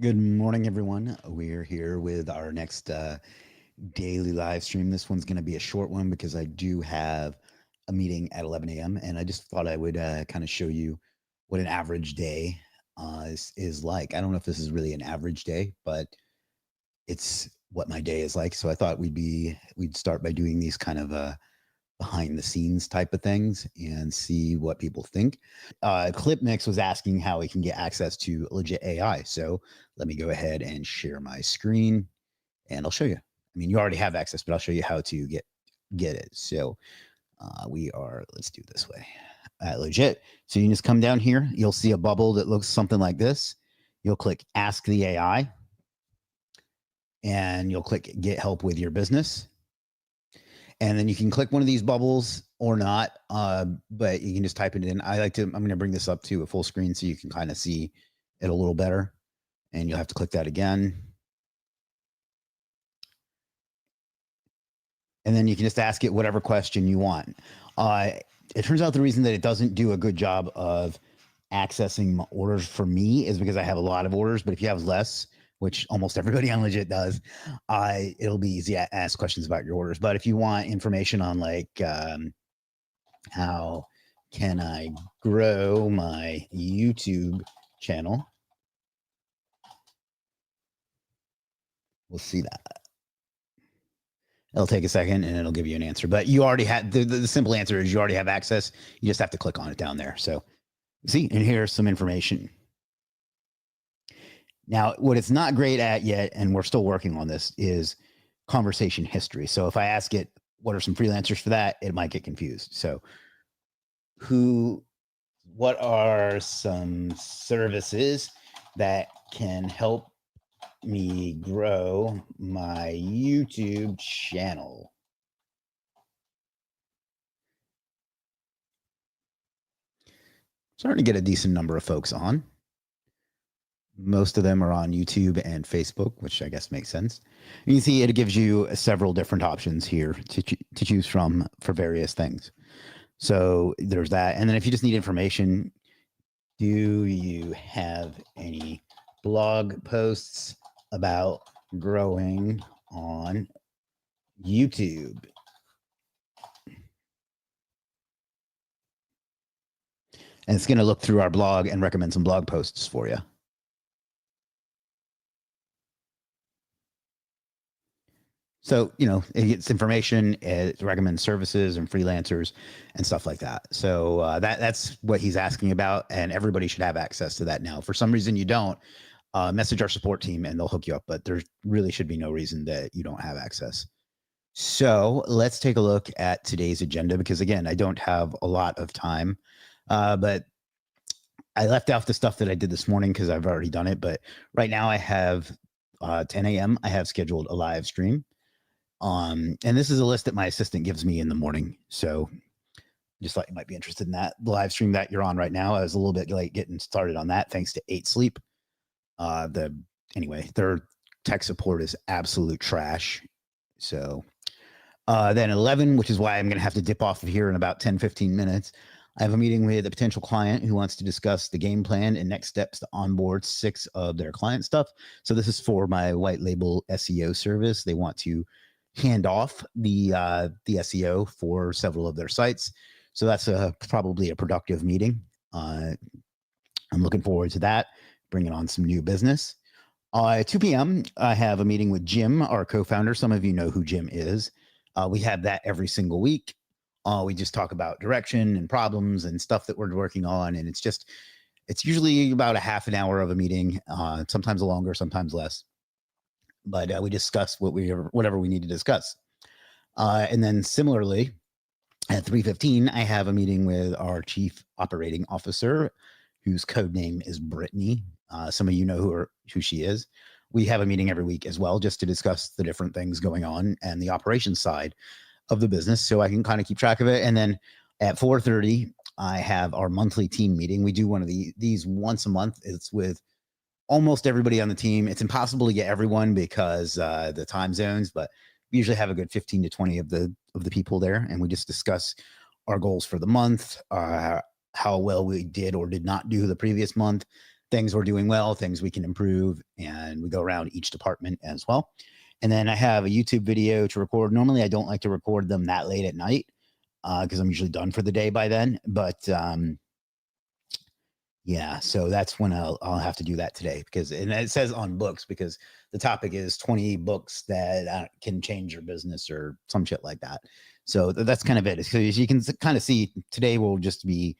Good morning, everyone. We're here with our next daily live stream. This one's going to be a short one because I do have a meeting at 11 a.m. And I just thought I would kind of show you what an average day is like. I don't know if this is really an average day, but it's what my day is like. So I thought we'd start by doing these kind of behind the scenes type of things and see what people think. Clip Mix was asking how we can get access to Legit AI. So let me go ahead and share my screen and I'll show you. I mean, you already have access, but I'll show you how to get it. So let's do it this way. Legit. So you can just come down here. You'll see a bubble that looks something like this. You'll click Ask the AI and you'll click Get Help with Your Business. And then you can click one of these bubbles or not, but you can just type it in. I'm going to bring this up to a full screen so you can kind of see it a little better. And you'll have to click that again. And then you can just ask it whatever question you want. It turns out the reason that it doesn't do a good job of accessing my orders for me is because I have a lot of orders. But if you have less, which almost everybody on Legit does, it'll be easy to ask questions about your orders. But if you want information on how can I grow my YouTube channel, we'll see that. It'll take a second and it'll give you an answer. But you already have the simple answer is you already have access. You just have to click on it down there. So see, and here's some information. Now, what it's not great at yet, and we're still working on this, is conversation history. So if I ask it, what are some freelancers for that, it might get confused. So what are some services that can help me grow my YouTube channel? Starting to get a decent number of folks on. Most of them are on YouTube and Facebook, which I guess makes sense. You can see it gives you several different options here to choose from for various things. So there's that. And then if you just need information, do you have any blog posts about growing on YouTube? And it's going to look through our blog and recommend some blog posts for you. So, it gets information, it recommends services and freelancers and stuff like that. So that's what he's asking about, and everybody should have access to that now. For some reason you don't, message our support team and they'll hook you up, but there really should be no reason that you don't have access. So let's take a look at today's agenda, because again, I don't have a lot of time, but I left out the stuff that I did this morning because I've already done it. But right now I have 10 a.m. I have scheduled a live stream. And this is a list that my assistant gives me in the morning. So just thought you might be interested in that. The live stream that you're on right now, I was a little bit late getting started on that, thanks to 8 Sleep. Anyway, their tech support is absolute trash. So then 11, which is why I'm going to have to dip off of here in about 10, 15 minutes. I have a meeting with a potential client who wants to discuss the game plan and next steps to onboard 6 of their client stuff. So this is for my white label SEO service. They want to hand off the SEO for several of their sites. So that's probably a productive meeting. I'm looking forward to that, bringing on some new business. At 2 p.m., I have a meeting with Jim, our co-founder. Some of you know who Jim is. We have that every single week. We just talk about direction and problems and stuff that we're working on. And it's usually about a half an hour of a meeting, sometimes longer, sometimes less. But we discuss whatever we need to discuss. And then similarly, at 3:15, I have a meeting with our chief operating officer, whose code name is Brittany. Some of you know who she is. We have a meeting every week as well, just to discuss the different things going on and the operations side of the business, so I can kind of keep track of it. And then at 4:30, I have our monthly team meeting. We do one of these once a month. It's with almost everybody on the team. It's impossible to get everyone because the time zones, but we usually have a good 15 to 20 of the people there, and we just discuss our goals for the month, how well we did or did not do the previous month, things we're doing well, things we can improve, and we go around each department as well. And then I have a YouTube video to record. Normally, I don't like to record them that late at night because I'm usually done for the day by then. But yeah, so that's when I'll have to do that today because, and it says on books because the topic is 20 books that can change your business or some shit like that. So that's kind of it. So as you can kind of see, today will just be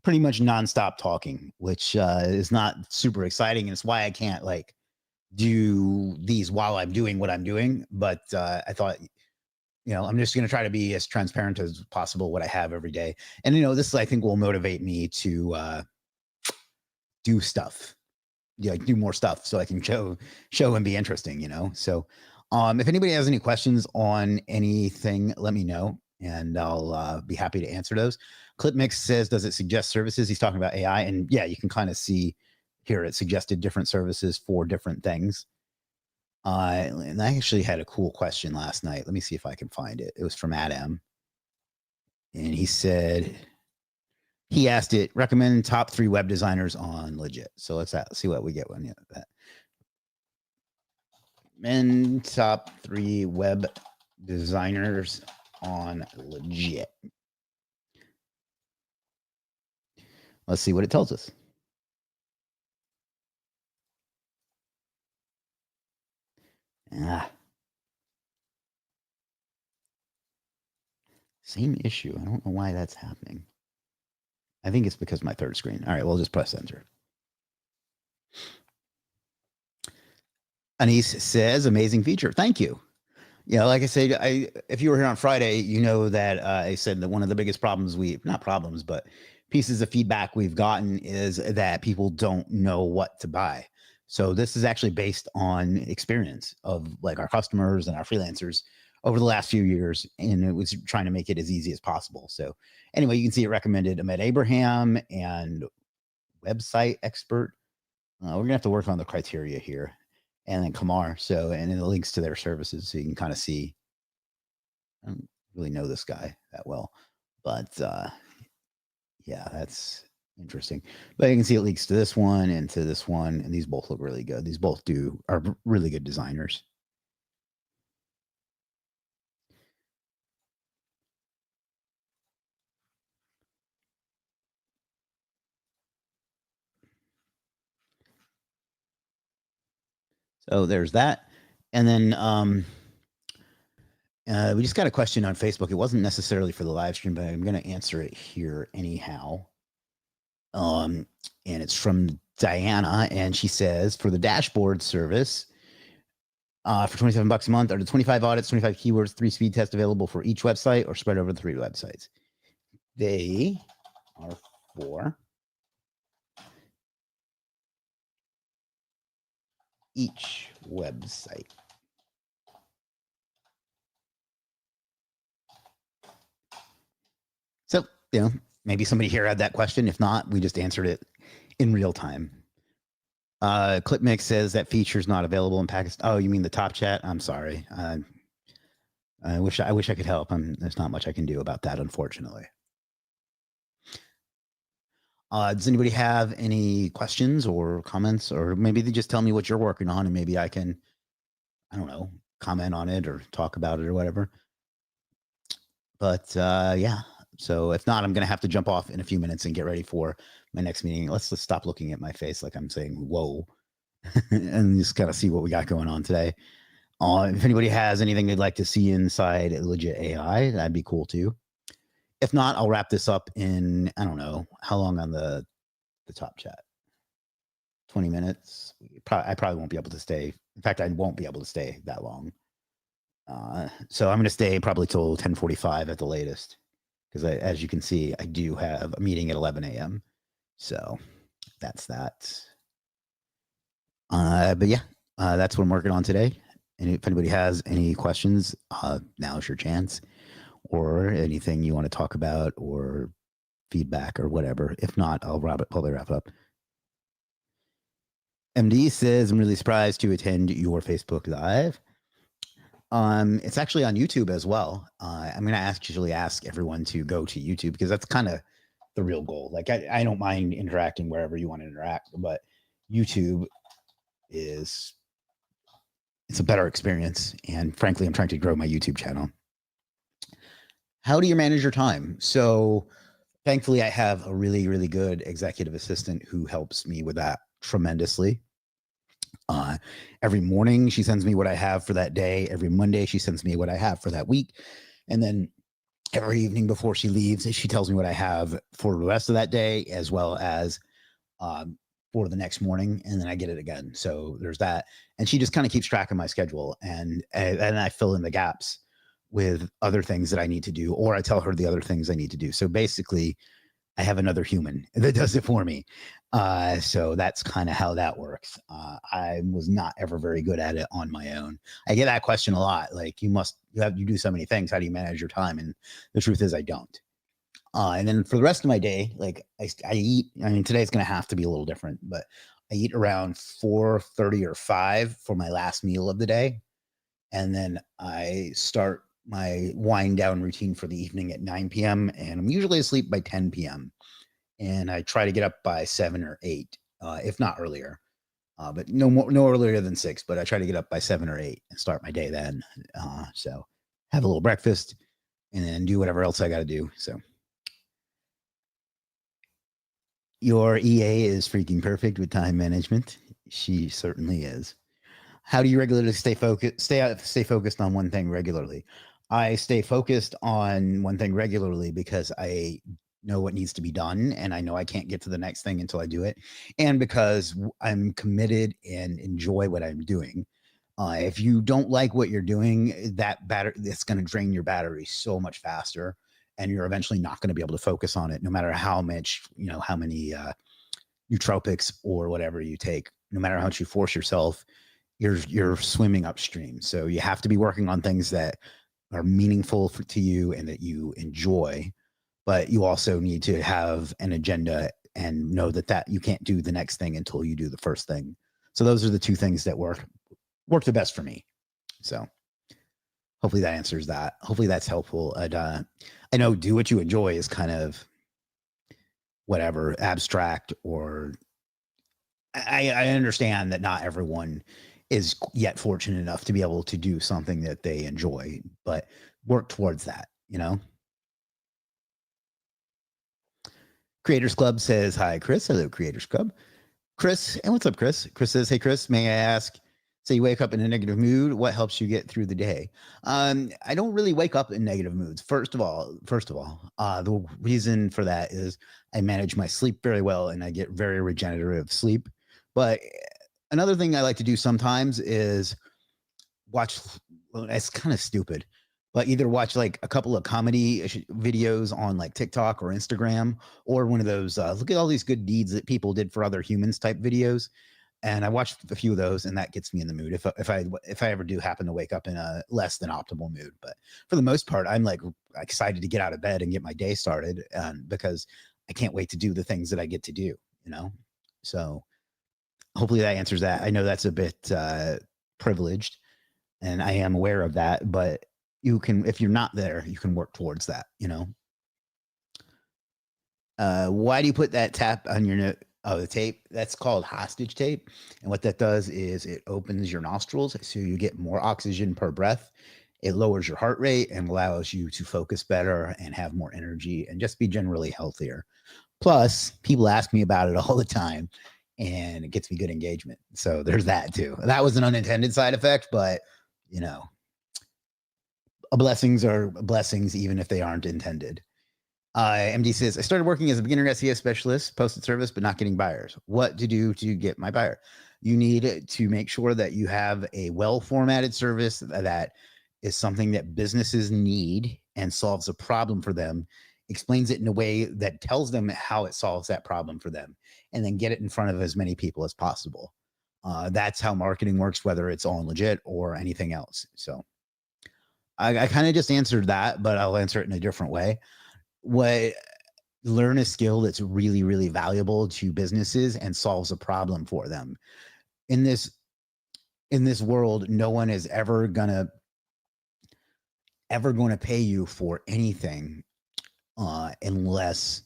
pretty much nonstop talking, which is not super exciting. And it's why I can't like do these while I'm doing what I'm doing. But I thought, I'm just going to try to be as transparent as possible what I have every day. And, this I think will motivate me to do stuff, do more stuff so I can show and be interesting, So if anybody has any questions on anything, let me know and I'll be happy to answer those. ClipMix says, does it suggest services? He's talking about AI. And yeah, you can kind of see here it suggested different services for different things. And I actually had a cool question last night. Let me see if I can find it. It was from Adam. And he said, he asked it, recommend top 3 web designers on Legiit. So let's see what we get when that. Men top 3 web designers on Legiit. Let's see what it tells us. Same issue. I don't know why that's happening. I think it's because of my third screen. All right, we'll just press enter. Anise says, amazing feature. Thank you. Like I said, if you were here on Friday, you know that I said that one of the biggest problems not problems, but pieces of feedback we've gotten is that people don't know what to buy. So this is actually based on experience of like our customers and our freelancers over the last few years. And it was trying to make it as easy as possible. So anyway, you can see it recommended Ahmed Abraham and website expert. We're going to have to work on the criteria here. And then Kamar. So, and then the links to their services. So you can kind of see, I don't really know this guy that well, but yeah, that's interesting. But you can see it links to this one and to this one. And these both look really good. These both are really good designers. So there's that. And then we just got a question on Facebook. It wasn't necessarily for the live stream, but I'm going to answer it here anyhow. And it's from Diana, and she says, for the dashboard service, for $27 a month, are the 25 audits, 25 keywords, 3 speed tests available for each website or spread over 3 websites? They are for each website. So, maybe somebody here had that question. If not, we just answered it in real time. ClipMix says that feature is not available in Pakistan. Oh, you mean the top chat? I'm sorry. I wish I could help. There's not much I can do about that, unfortunately. Does anybody have any questions or comments, or maybe they just tell me what you're working on and maybe I can, I don't know, comment on it or talk about it or whatever. But yeah, so if not, I'm going to have to jump off in a few minutes and get ready for my next meeting. Let's just stop looking at my face like I'm saying, whoa, and just kind of see what we got going on today. If anybody has anything they'd like to see inside Legiit AI, that'd be cool too. If not, I'll wrap this up in, I don't know, how long on the top chat? 20 minutes. I probably won't be able to stay. In fact, I won't be able to stay that long. So I'm going to stay probably till 10:45 at the latest. Because as you can see, I do have a meeting at 11 a.m. So that's that. But yeah, that's what I'm working on today. And if anybody has any questions, now's your chance. Or anything you want to talk about or feedback or whatever. If not, I'll probably wrap up. MD says, I'm really surprised to attend your Facebook Live. It's actually on YouTube as well. I'm going to actually ask everyone to go to YouTube because that's kind of the real goal. Like I don't mind interacting wherever you want to interact, but YouTube it's a better experience. And frankly, I'm trying to grow my YouTube channel. How do you manage your time? So thankfully, I have a really, really good executive assistant who helps me with that tremendously. Every morning, she sends me what I have for that day. Every Monday, she sends me what I have for that week. And then every evening before she leaves, she tells me what I have for the rest of that day, as well as for the next morning. And then I get it again. So there's that. And she just kind of keeps track of my schedule. And I fill in the gaps with other things that I need to do, or I tell her the other things I need to do. So basically, I have another human that does it for me. So that's kind of how that works. I was not ever very good at it on my own. I get that question a lot. Like you do so many things. How do you manage your time? And the truth is I don't. And then for the rest of my day, like I eat, I mean, today's going to have to be a little different, but I eat around 4:30 or 5 for my last meal of the day. And then I start my wind down routine for the evening at 9 p.m. And I'm usually asleep by 10 p.m. And I try to get up by 7 or 8, if not earlier. But no earlier than 6. But I try to get up by 7 or 8 and start my day then. So have a little breakfast and then do whatever else I got to do. So your EA is freaking perfect with time management. She certainly is. How do you regularly stay focused on one thing regularly? I stay focused on one thing regularly because I know what needs to be done and I know I can't get to the next thing until I do it, and because I'm committed and enjoy what I'm doing. If you don't like what you're doing, it's going to drain your battery so much faster, and you're eventually not going to be able to focus on it, no matter how much how many nootropics or whatever you take. No matter how much you force yourself, you're swimming upstream. So you have to be working on things that are meaningful to you and that you enjoy, but you also need to have an agenda and know that you can't do the next thing until you do the first thing. So those are the two things that work the best for me. So hopefully that answers that. Hopefully that's helpful. I know do what you enjoy is kind of whatever abstract, or I understand that not everyone is yet fortunate enough to be able to do something that they enjoy, but work towards that, Creators Club says, hi, Chris. Hello, Creators Club. Chris, and what's up, Chris? Chris says, hey, Chris, may I ask, say you wake up in a negative mood, what helps you get through the day? I don't really wake up in negative moods. First of all, the reason for that is I manage my sleep very well and I get very regenerative sleep. But another thing I like to do sometimes is watch, well, it's kind of stupid, but either watch like a couple of comedy videos on like TikTok or Instagram, or one of those look at all these good deeds that people did for other humans type videos. And I watched a few of those, and that gets me in the mood if I ever do happen to wake up in a less than optimal mood. But for the most part, I'm like excited to get out of bed and get my day started, because I can't wait to do the things that I get to do, So hopefully that answers that. I know that's a bit privileged, and I am aware of that, but you can, if you're not there, you can work towards that, Why do you put that tap on your note? Oh, the tape, that's called hostage tape. And what that does is it opens your nostrils so you get more oxygen per breath. It lowers your heart rate and allows you to focus better and have more energy and just be generally healthier. Plus, people ask me about it all the time, and it gets me good engagement. So there's that too. That was an unintended side effect, but blessings are blessings even if they aren't intended. MD says, I started working as a beginner SEO specialist, posted service, but not getting buyers. What to do to get my buyer? You need to make sure that you have a well-formatted service that is something that businesses need and solves a problem for them, explains it in a way that tells them how it solves that problem for them, and then get it in front of as many people as possible. That's how marketing works, whether it's on Legit or anything else. So I kind of just answered that, but I'll answer it in a different way. Learn a skill that's really, really valuable to businesses and solves a problem for them. In this world, no one is ever gonna pay you for anything unless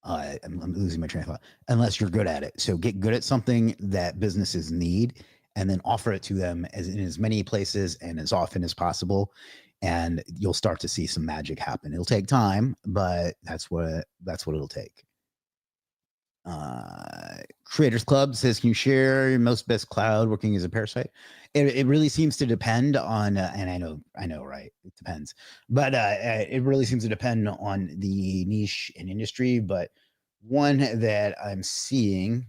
I'm losing my train of thought. Unless you're good at it. So get good at something that businesses need and then offer it to them in as many places and as often as possible. And you'll start to see some magic happen. It'll take time, but that's what it'll take. Creators Club says, can you share your most best cloud working as a parasite? It really seems to depend on, and I know, right? It depends, but it really seems to depend on the niche and industry. But one that I'm seeing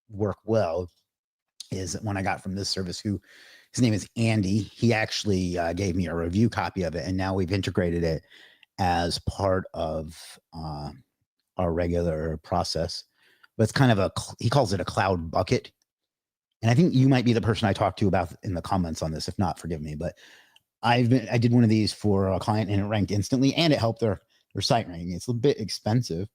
work well is one I got from this service. His name is Andy. He actually gave me a review copy of it, and now we've integrated it as part of our regular process. But it's kind of he calls it a cloud bucket. And I think you might be the person I talked to about in the comments on this. If not, forgive me. But I did one of these for a client and it ranked instantly and it helped their site ranking. It's a bit expensive,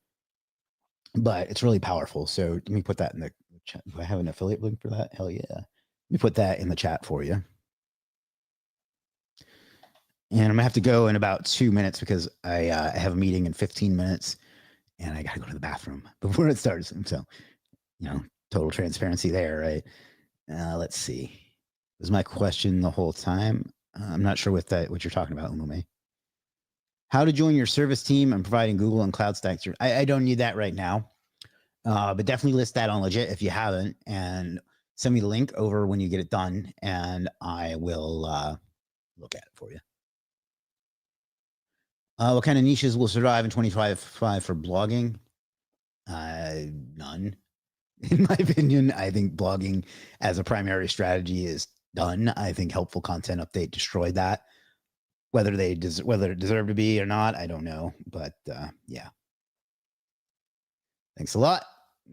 but it's really powerful. So let me put that in the chat. Do I have an affiliate link for that? Hell yeah. Let me put that in the chat for you. And I'm gonna have to go in about 2 minutes because I have a meeting in 15 minutes. And I got to go to the bathroom before it starts. So, total transparency there, right? Let's see. Was my question the whole time? I'm not sure what you're talking about, Umume. How to join your service team and providing Google and Cloud Stack. I don't need that right now, but definitely list that on Legiit if you haven't, and send me the link over when you get it done, and I will look at it for you. What kind of niches will survive in 2025 for blogging? None. In my opinion, I think blogging as a primary strategy is done. I think helpful content update destroyed that. Whether it deserved to be or not, I don't know. But yeah. Thanks a lot.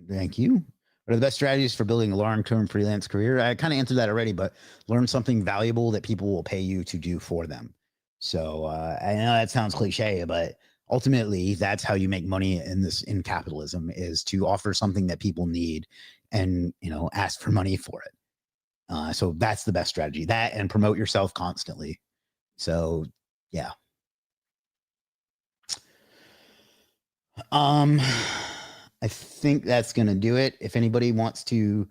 Thank you. What are the best strategies for building a long-term freelance career? I kind of answered that already, but learn something valuable that people will pay you to do for them. So I know that sounds cliche, but ultimately that's how you make money in capitalism, is to offer something that people need and, ask for money for it. So that's the best strategy, that and promote yourself constantly. So yeah. I think that's going to do it. If anybody wants to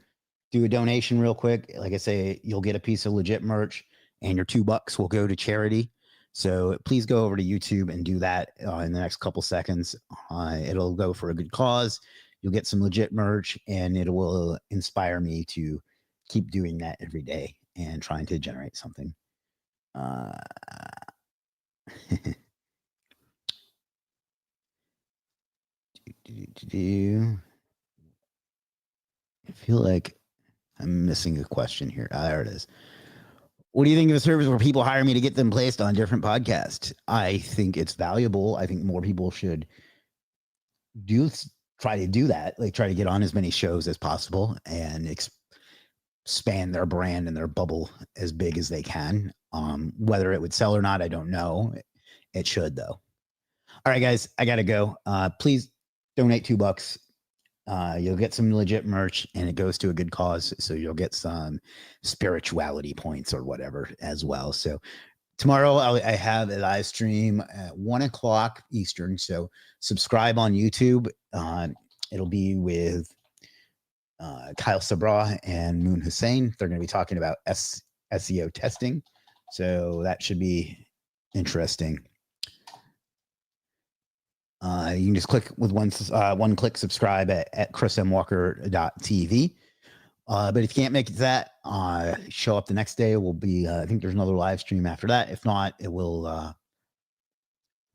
do a donation real quick, like I say, you'll get a piece of Legiit merch and your $2 will go to charity. So please go over to YouTube and do that in the next couple seconds. It'll go for a good cause. You'll get some Legiit merch and it will inspire me to keep doing that every day and trying to generate something. I feel like I'm missing a question here. There it is. What do you think of a service where people hire me to get them placed on different podcasts? I think it's valuable. I think more people should try to do that. Like try to get on as many shows as possible and expand their brand and their bubble as big as they can. Whether it would sell or not, I don't know. It should though. All right, guys, I got to go. Please donate $2. You'll get some Legiit merch and it goes to a good cause. So you'll get some spirituality points or whatever as well. So tomorrow I have a live stream at 1:00 Eastern. So subscribe on YouTube. It'll be with Kyle Sabra and Moon Hussein. They're going to be talking about SEO testing. So that should be interesting. You can just click with one click subscribe at chrismwalker.tv. But if you can't make it to that, show up the next day. We'll be, I think there's another live stream after that. If not, it will, we'll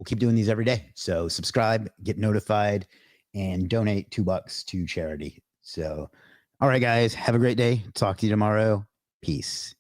keep doing these every day. So subscribe, get notified, and donate $2 to charity. So, all right, guys, have a great day. Talk to you tomorrow. Peace.